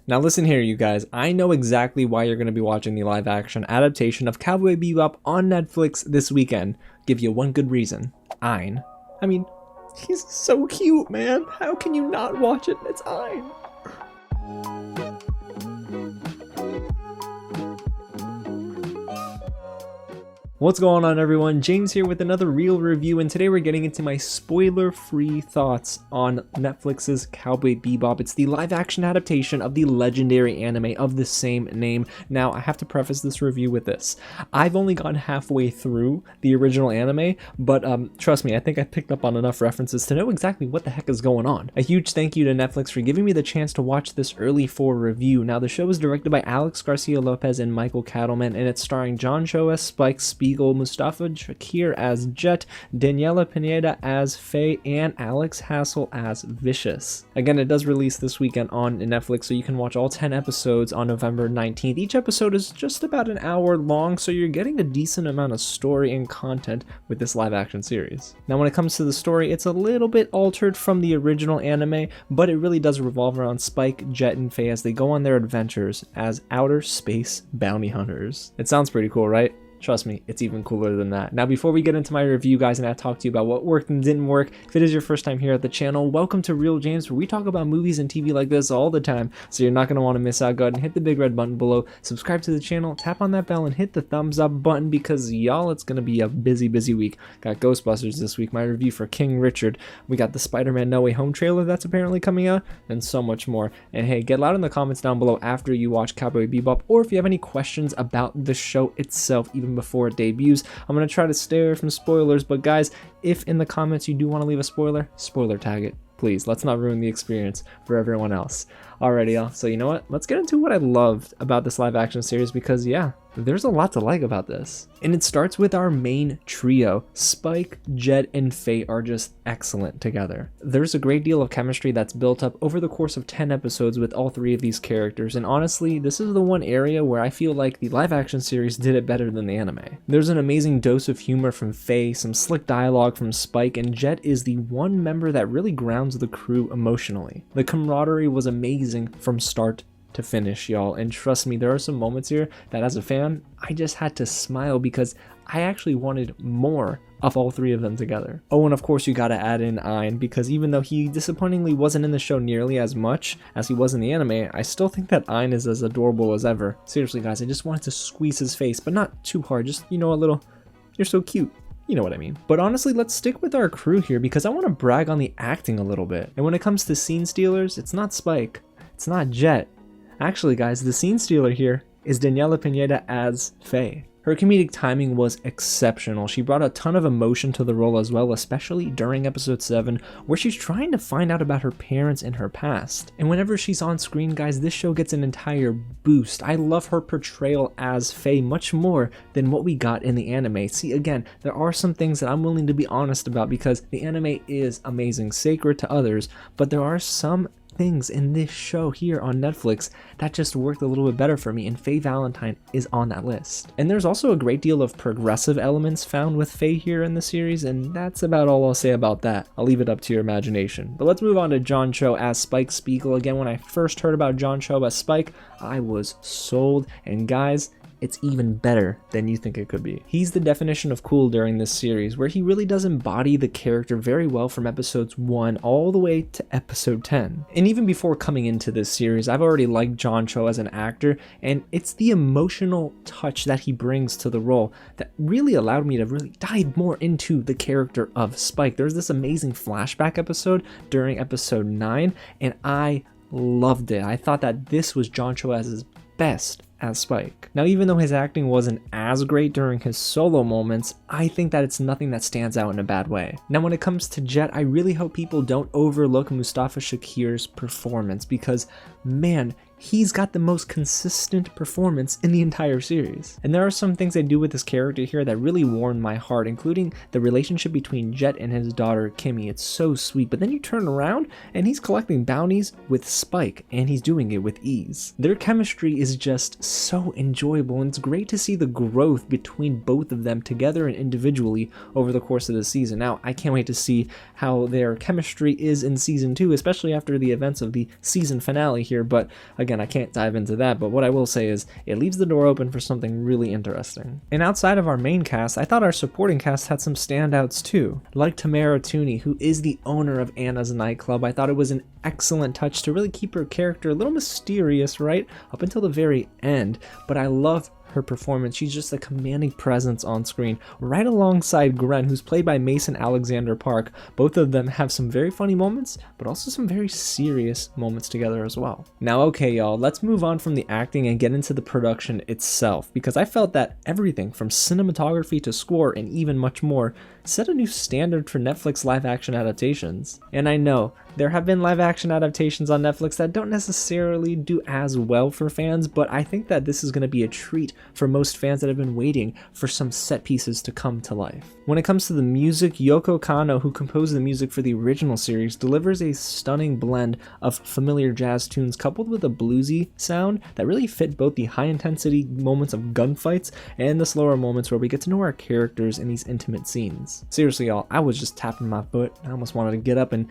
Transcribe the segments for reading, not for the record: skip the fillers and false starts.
Now listen here, you guys. I know exactly why you're going to be watching the live action adaptation of Cowboy Bebop on Netflix this weekend. Give you one good reason. Ein. I mean, he's so cute, man. How can you not watch it? It's Ein. What's going on, everyone? James here with another real review, and today we're getting into my spoiler-free thoughts on Netflix's Cowboy Bebop. It's the live-action adaptation of the legendary anime of the same name. Now, I have to preface this review with this. I've only gone halfway through the original anime, but trust me, I think I picked up on enough references to know exactly what the heck is going on. A huge thank you to Netflix for giving me the chance to watch this early for review. Now, the show is directed by Garcia, Lopez, and Michael Katleman, and it's starring John Cho as Spike, Mustafa, Shakir as Jet, Daniella, Pineda as Faye, and Hassell as Vicious. Again, it does release this weekend on Netflix, so you can watch all 10 episodes on November 19th. Each episode is just about an hour long, so you're getting a decent amount of story and content with this live action series. Now, when it comes to the story, it's a little bit altered from the original anime, but it really does revolve around Spike, Jet, and Faye as they go on their adventures as outer space bounty hunters. It sounds pretty cool, right? Trust me, it's even cooler than that. Now, before we get into my review, guys, and I talk to you about what worked and didn't work, if it is your first time here at the channel, welcome to Real James, where we talk about movies and TV like this all the time, so you're not going to want to miss out. Go ahead and hit the big red button below, subscribe to the channel, tap on that bell, and hit the thumbs up button, because y'all, it's going to be a busy week. Got Ghostbusters this week, my review for King Richard, we got the Spider-Man No Way Home trailer that's apparently coming out, and so much more. And hey, get loud in the comments down below after you watch Cowboy Bebop, or if you have any questions about the show itself, even before it debuts. I'm going to try to stay away from spoilers, but guys, if in the comments you do want to leave a spoiler tag it. Please, let's not ruin the experience for everyone else. Alrighty, y'all. So you know what? Let's get into what I loved about this live action series, because yeah, there's a lot to like about this. And it starts with our main trio. Spike, Jet, and Faye are just excellent together. There's a great deal of chemistry that's built up over the course of 10 episodes with all three of these characters, and honestly, this is the one area where I feel like the live action series did it better than the anime. There's an amazing dose of humor from Faye, some slick dialogue from Spike, and Jet is the one member that really grounds the crew emotionally. The camaraderie was amazing from start to finish, y'all, and trust me, there are some moments here that as a fan I just had to smile because I actually wanted more of all three of them together. Oh, and of course you gotta add in Ein, because even though he disappointingly wasn't in the show nearly as much as he was in the anime, I still think that Ein is as adorable as ever. Seriously, guys, I just wanted to squeeze his face, but not too hard, just, you know, a little, you're so cute. You know what I mean. But honestly, let's stick with our crew here, because I want to brag on the acting a little bit. And when it comes to scene stealers, it's not Spike, it's not Jet. Actually, guys, the scene stealer here is Daniella Pineda as Faye. Her comedic timing was exceptional. She brought a ton of emotion to the role as well, especially during episode 7, where she's trying to find out about her parents and her past. And whenever she's on screen, guys, this show gets an entire boost. I love her portrayal as Faye much more than what we got in the anime. See, again, there are some things that I'm willing to be honest about, because the anime is amazing, sacred to others, but there are some things in this show here on Netflix that just worked a little bit better for me, and Faye Valentine is on that list. And there's also a great deal of progressive elements found with Faye here in the series, and that's about all I'll say about that. I'll leave it up to your imagination. But let's move on to John Cho as Spike Spiegel. Again, when I first heard about John Cho as Spike, I was sold, and guys, it's even better than you think it could be. He's the definition of cool during this series, where he really does embody the character very well from episodes 1 all the way to episode 10. And even before coming into this series, I've already liked John Cho as an actor, and it's the emotional touch that he brings to the role that really allowed me to really dive more into the character of Spike. There's this amazing flashback episode during episode 9, and I loved it. I thought that this was John Cho as his best as Spike. Now, even though his acting wasn't as great during his solo moments, I think that it's nothing that stands out in a bad way. Now, when it comes to Jet, I really hope people don't overlook Mustafa Shakir's performance, because man, he's got the most consistent performance in the entire series. And there are some things they do with this character here that really warmed my heart, including the relationship between Jet and his daughter Kimmy. It's so sweet, but then you turn around and he's collecting bounties with Spike, and he's doing it with ease. Their chemistry is just so enjoyable, and it's great to see the growth between both of them together and individually over the course of the season. Now, I can't wait to see how their chemistry is in season 2, especially after the events of the season finale here, but again, I can't dive into that, but what I will say is it leaves the door open for something really interesting. And outside of our main cast, I thought our supporting cast had some standouts too. Like Tamara Tooney, who is the owner of Anna's nightclub. I thought it was an excellent touch to really keep her character a little mysterious, right, up until the very end, but I love her performance. She's just a commanding presence on screen, right alongside Gren, who's played by Mason Alexander Park. Both of them have some very funny moments, but also some very serious moments together as well. Now, okay, y'all, let's move on from the acting and get into the production itself, because I felt that everything from cinematography to score and even much more set a new standard for Netflix live-action adaptations. And I know there have been live-action adaptations on Netflix that don't necessarily do as well for fans, but I think that this is going to be a treat for most fans that have been waiting for some set pieces to come to life. When it comes to the music, Yoko Kanno, who composed the music for the original series, delivers a stunning blend of familiar jazz tunes coupled with a bluesy sound that really fit both the high-intensity moments of gunfights and the slower moments where we get to know our characters in these intimate scenes. Seriously, y'all, I was just tapping my foot. I almost wanted to get up and,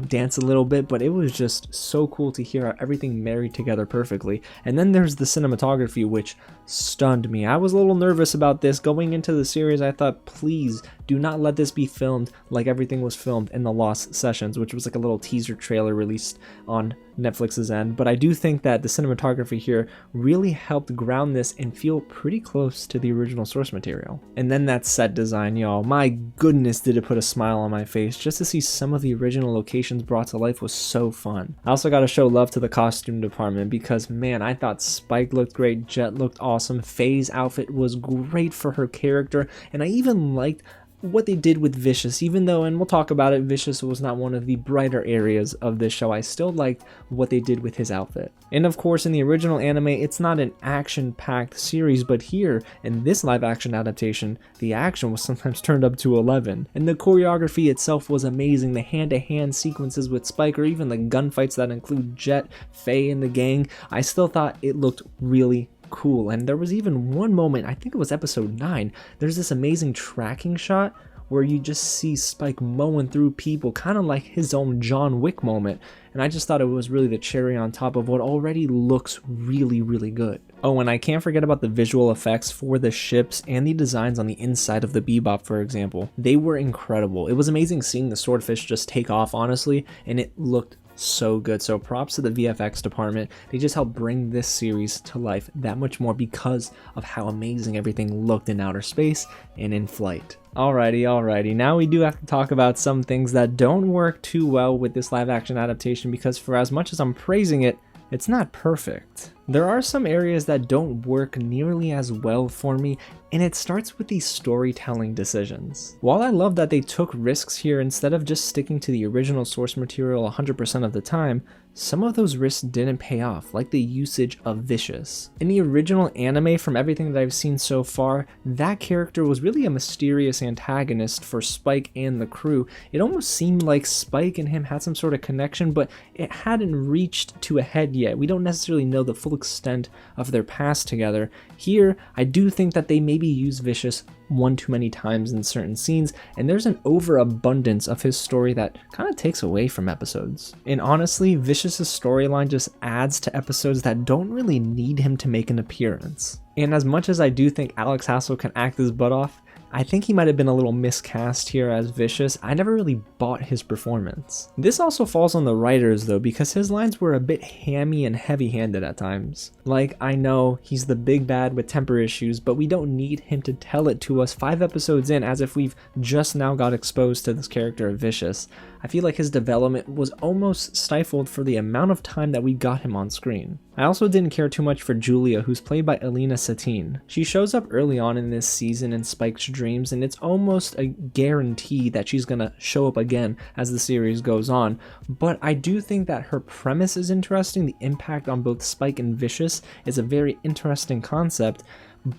dance a little bit, but it was just so cool to hear how everything married together perfectly. And then there's the cinematography, which stunned me. I was a little nervous about this. Going into the series, I thought, please do not let this be filmed like everything was filmed in the Lost Sessions, which was like a little teaser trailer released on Netflix's end. But I do think that the cinematography here really helped ground this and feel pretty close to the original source material. And then that set design, y'all. My goodness, did it put a smile on my face. Just to see some of the original locations brought to life was so fun. I also got to show love to the costume department because, man, I thought Spike looked great, Jet looked awesome, Faye's outfit was great for her character, and I even liked what they did with Vicious, even though, and we'll talk about it, Vicious was not one of the brighter areas of this show. I still liked what they did with his outfit. And of course, in the original anime, it's not an action-packed series, but here, in this live-action adaptation, the action was sometimes turned up to 11. And the choreography itself was amazing. The hand-to-hand sequences with Spike, or even the gunfights that include Jet, Faye, and the gang, I still thought it looked really cool. And there was even one moment, I think it was episode 9, there's this amazing tracking shot where you just see Spike mowing through people, kind of like his own John Wick moment. And I just thought it was really the cherry on top of what already looks really, really good. Oh, and I can't forget about the visual effects for the ships and the designs on the inside of the Bebop, for example. They were incredible. It was amazing seeing the swordfish just take off, honestly, and it looked so good. So props to the VFX department. They just helped bring this series to life that much more because of how amazing everything looked in outer space and in flight. Alrighty, now we do have to talk about some things that don't work too well with this live action adaptation, because for as much as I'm praising it, it's not perfect. There are some areas that don't work nearly as well for me, and it starts with these storytelling decisions. While I love that they took risks here instead of just sticking to the original source material 100% of the time, some of those risks didn't pay off, like the usage of Vicious. In the original anime, from everything that I've seen so far, that character was really a mysterious antagonist for Spike and the crew. It almost seemed like Spike and him had some sort of connection, but it hadn't reached to a head yet. We don't necessarily know the full extent of their past together. Here, I do think that they maybe use Vicious one too many times in certain scenes, and there's an overabundance of his story that kind of takes away from episodes. And honestly, Vicious's storyline just adds to episodes that don't really need him to make an appearance. And as much as I do think Alex Hassell can act his butt off, I think he might have been a little miscast here as Vicious. I never really bought his performance. This also falls on the writers though, because his lines were a bit hammy and heavy-handed at times. Like, I know he's the big bad with temper issues, but we don't need him to tell it to us 5 episodes in as if we've just now got exposed to this character of Vicious. I feel like his development was almost stifled for the amount of time that we got him on screen. I also didn't care too much for Julia, who's played by Alina Satine. She shows up early on in this season in Spike's dreams, and it's almost a guarantee that she's gonna show up again as the series goes on, but I do think that her premise is interesting. The impact on both Spike and Vicious is a very interesting concept,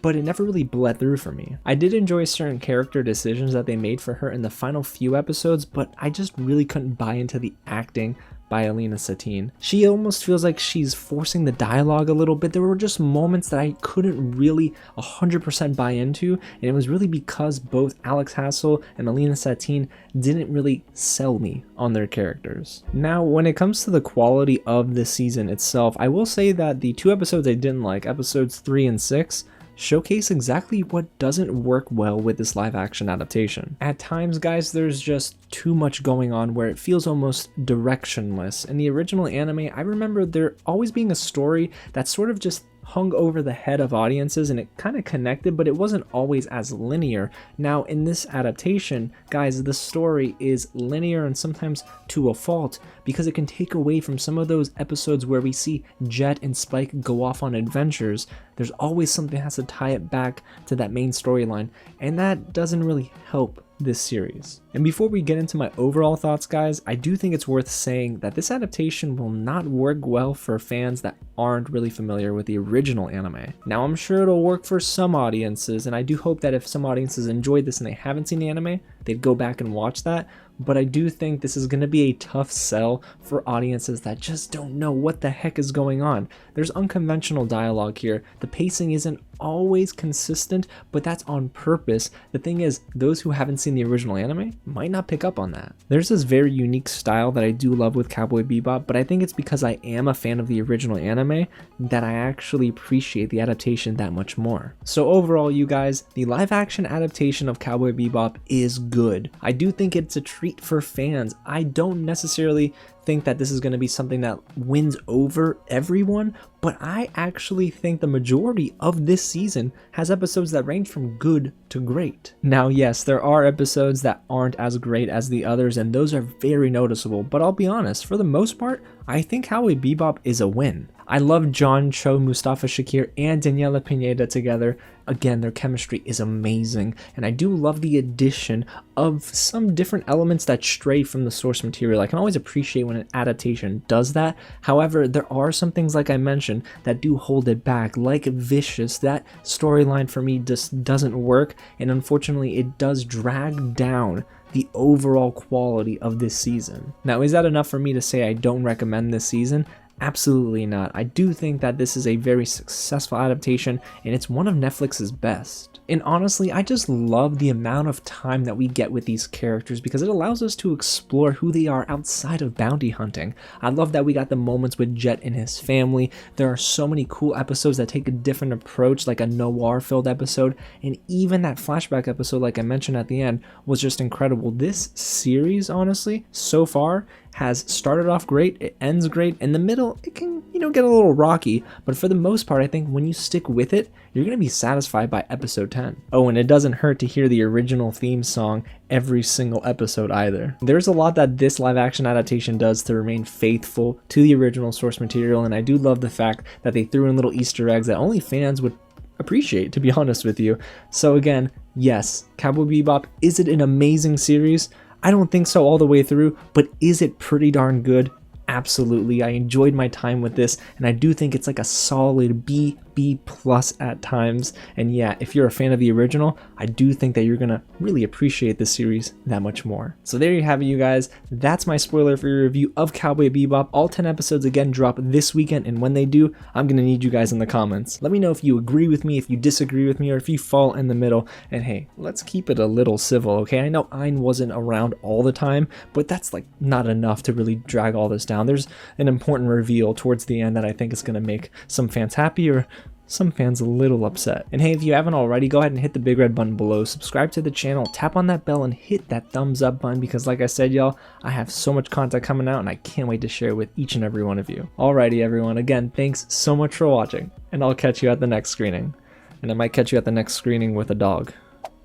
but it never really bled through for me. I did enjoy certain character decisions that they made for her in the final few episodes, but I just really couldn't buy into the acting by Alina Satine. She almost feels like she's forcing the dialogue a little bit. There were just moments that I couldn't really 100% buy into, and it was really because both Alex Hassell and Alina Satine didn't really sell me on their characters. Now, when it comes to the quality of this season itself, I will say that the 2 episodes I didn't like, episodes 3 and 6, showcase exactly what doesn't work well with this live action adaptation. At times, guys, there's just too much going on where it feels almost directionless. In the original anime, I remember there always being a story that sort of just hung over the head of audiences, and it kind of connected, but it wasn't always as linear. Now in this adaptation, guys, the story is linear and sometimes to a fault, because it can take away from some of those episodes where we see Jet and Spike go off on adventures. There's always something that has to tie it back to that main storyline, and that doesn't really help this series. And before we get into my overall thoughts, guys, I do think it's worth saying that this adaptation will not work well for fans that aren't really familiar with the original anime. Now, I'm sure it'll work for some audiences, and I do hope that if some audiences enjoyed this and they haven't seen the anime, they'd go back and watch that. But I do think this is going to be a tough sell for audiences that just don't know what the heck is going on. There's unconventional dialogue here. The pacing isn't always consistent, but that's on purpose. The thing is, those who haven't seen the original anime might not pick up on that. There's this very unique style that I do love with Cowboy Bebop, but I think it's because I am a fan of the original anime that I actually appreciate the adaptation that much more. So overall, you guys, the live action adaptation of Cowboy Bebop is good. I do think it's a treat for fans. I don't necessarily think that this is going to be something that wins over everyone, but I actually think the majority of this season has episodes that range from good to great. Now, yes, there are episodes that aren't as great as the others, and those are very noticeable, but I'll be honest, for the most part, I think Cowboy Bebop is a win. I love John Cho, Mustafa, Shakir, and Daniella Pineda together. Again, their chemistry is amazing, and I do love the addition of some different elements that stray from the source material. I can always appreciate when an adaptation does that. However, there are some things, like I mentioned, that do hold it back, like Vicious. That storyline for me just doesn't work, and unfortunately, it does drag down the overall quality of this season. Now, is that enough for me to say I don't recommend this season? Absolutely not. I do think that this is a very successful adaptation, and it's one of Netflix's best. And honestly, I just love the amount of time that we get with these characters because it allows us to explore who they are outside of bounty hunting. I love that we got the moments with Jet and his family. There are so many cool episodes that take a different approach, like a noir-filled episode, and even that flashback episode, like I mentioned at the end, was just incredible. This series, honestly, so far, has started off great, it ends great. In the middle, it can, get a little rocky, but for the most part, I think when you stick with it, you're going to be satisfied by episode 10. Oh, and it doesn't hurt to hear the original theme song every single episode either. There's a lot that this live action adaptation does to remain faithful to the original source material, and I do love the fact that they threw in little Easter eggs that only fans would appreciate, to be honest with you. So again, yes, Cowboy Bebop, is it an amazing series? I don't think so all the way through, but is it pretty darn good? Absolutely. I enjoyed my time with this, and I do think it's like a solid B plus at times. And yeah, if you're a fan of the original, I do think that you're gonna really appreciate this series that much more. So there you have it, you guys. That's my spoiler-free review of Cowboy Bebop. All 10 episodes again drop this weekend, and when they do, I'm gonna need you guys in the comments. Let me know if you agree with me, if you disagree with me, or if you fall in the middle. And hey, let's keep it a little civil, okay? I know Ein wasn't around all the time, but that's like not enough to really drag all this down. There's an important reveal towards the end that I think is gonna make some fans happy, or some fans a little upset. And hey, if you haven't already, go ahead and hit the big red button below, subscribe to the channel, tap on that bell, and hit that thumbs up button because like I said, y'all, I have so much content coming out and I can't wait to share it with each and every one of you. Alrighty everyone, again, thanks so much for watching, and I'll catch you at the next screening. And I might catch you at the next screening with a dog.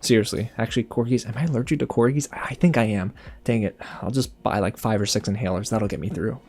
Seriously, actually, corgis, am I allergic to corgis? I think I am. Dang it, I'll just buy like 5 or 6 inhalers, that'll get me through.